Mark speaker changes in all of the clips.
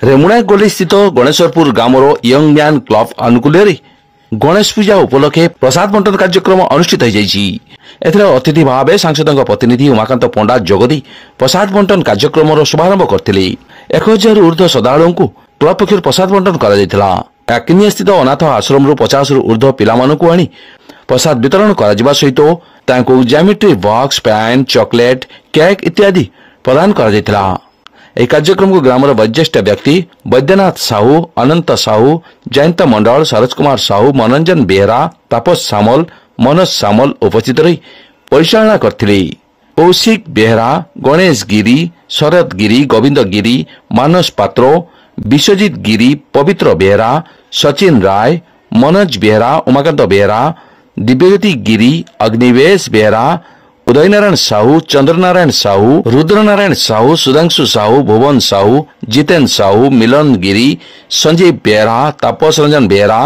Speaker 1: रेमुणा गोली स्थित Ganeshpur grammar young man club अनुकूल गणेश पूजा उपलक्षे प्रसाद बंटन कार्यक्रम अनुष्ठित हो अतिथि भाव सांसद प्रतिनिधि उमाकांत पंडा जोगदी प्रसाद बंटन कार्यक्रम शुभारंभ करते 1000 ऊर्ध्व श्रद्धालु को क्लब पक्ष प्रसाद बंटन कर स्थित अनाथ आश्रम 50 ऊर्ध्व पिलामानकु आनी प्रसाद वितरण कर सहित geometry box pen chocolate cake इत्यादि प्रदान कर कार्यक्रम को ग्रामर वयोज्येष्ठ व्यक्ति वैद्यनाथ साहू अनंत साहू जयंत मंडल सरोज कुमार साहू मनोरंजन बेहरा तापस सामल मनोज सामल उपस्थित रही परिचालना करथिले। कौशिक बेहरा गणेश गिरी शरद गिरी गोविंद गिरी मानस पात्र विश्वजीत गिरी पवित्र बेहरा सचिन राय मनोज बेहरा उमाकांत बेहरा दिव्यज्योति गिरी अग्निवेश बेहरा उदयनारायण साहू चंद्रनारायण साहू रुद्रनारायण साहू सुधांशु साहू भुवन साहू जितेन साहू मिलन गिरी संजीव बेहरा तापस रंजन बेहरा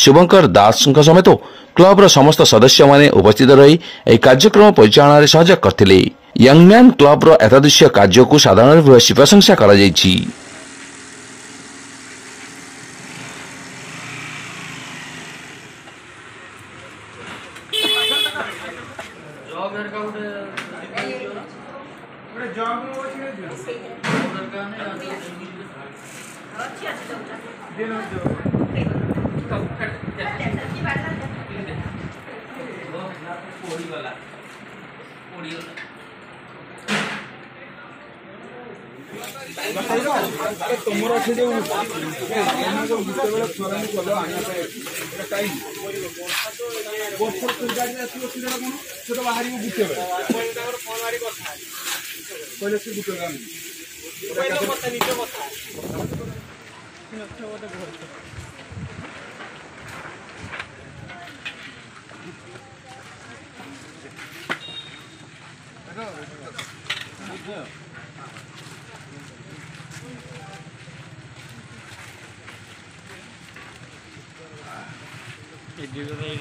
Speaker 1: शुभंकर दास समेत क्लब समस्त सदस्य माने उपस्थित रही एक कार्यक्रम परिचालन सहयोग करथिले। यंग मैन क्लब एतादृश्य कार्य को साधारण प्रशंसा करा जायछि।
Speaker 2: तुमर अच्छे जो जितेबाला छुआ कल आने टाइम बर्षर गाड़ी आसो कौन से तो बाहर गुटे कहले से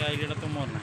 Speaker 3: आइडिया तो मोर ना